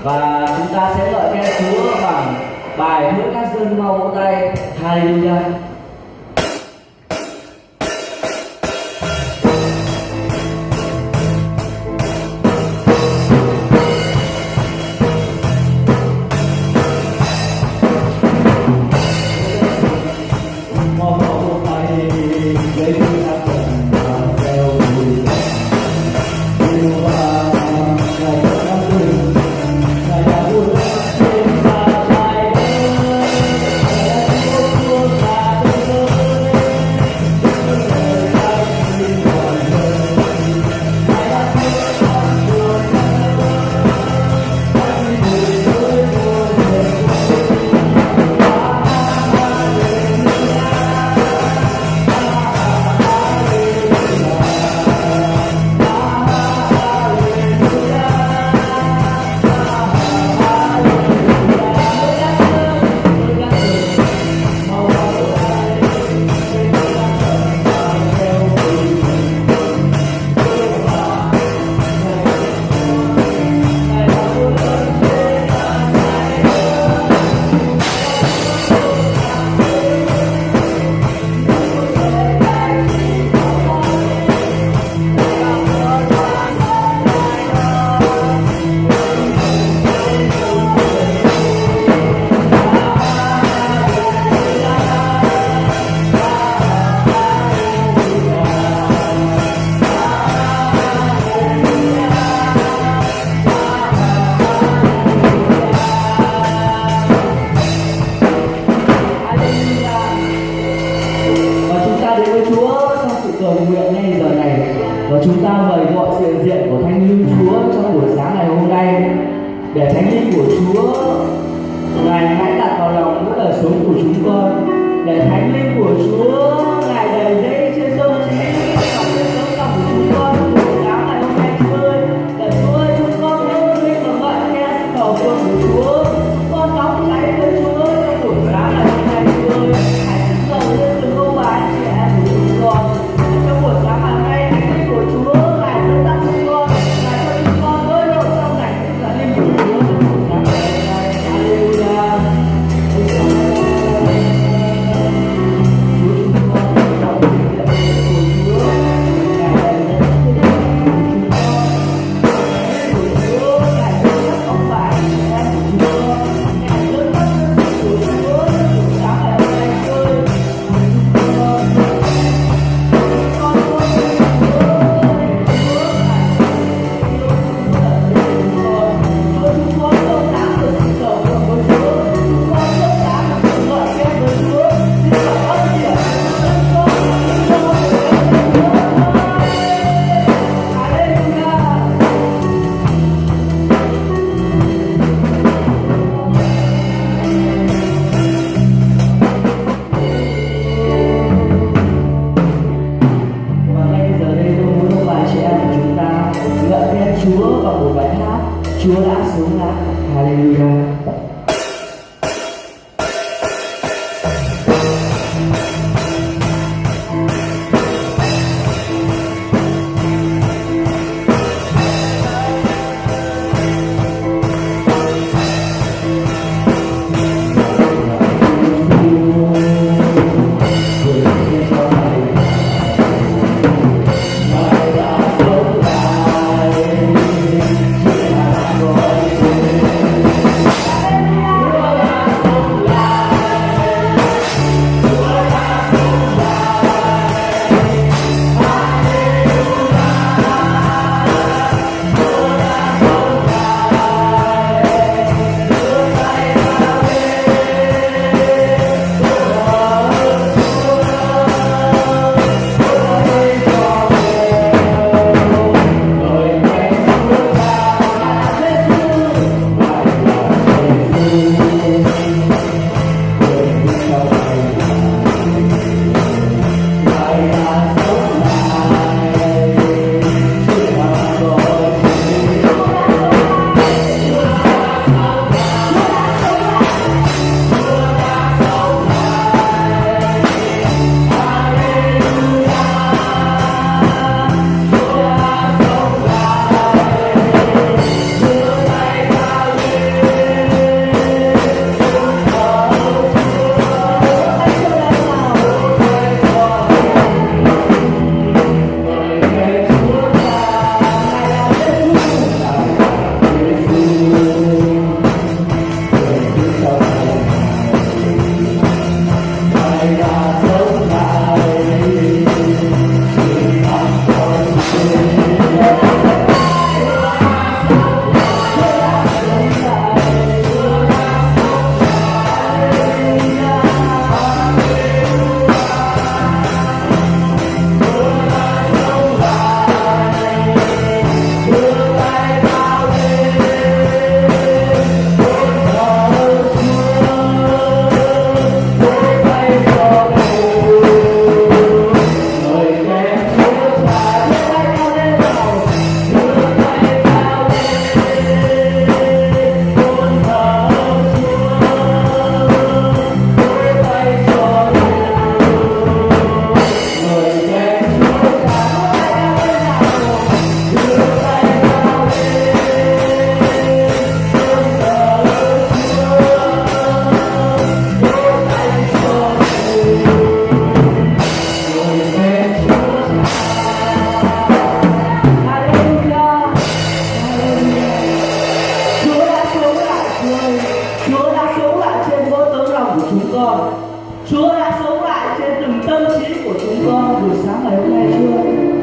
Và chúng ta sẽ ngợi khen Chúa bằng bài hứa các dân mau vỗ tay Hallelujah. Và chúng ta mời gọi sự hiện diện của Thánh Linh Chúa trong buổi sáng ngày hôm nay, để Thánh Linh của Chúa Ngài hãy đặt vào lòng mỗi đời sống của chúng con, để Thánh Linh của Chúa Ngài đầy dẫy trên tâm trí và trên tấm lòng của chúng con trong buổi sáng ngày hôm nay. Chúa ơi, để Chúa ơi, chúng con nhớ linh và ngợi khen sự cầu nguyện của Chúa. Chúng con nóng cháy với Chúa trong buổi sáng ngày hôm nay. Chúa ơi, hãy chứng cầu lên từng ông bà anh chị em của chúng con trong buổi sáng ngày hôm nay. Thánh Linh của Chúa Ngài dẫn dắt chúng con, Ngài cho chúng con bơi lội trong cảnh Thánh Linh của Chúa trong buổi sáng ngày hôm nay. Hallelujah. Chúa vào một bài hát Chúa đã sống lại. Hallelujah. con. Chúa đã sống lại trên từng tâm trí của chúng con buổi sáng ngày hôm nay chưa?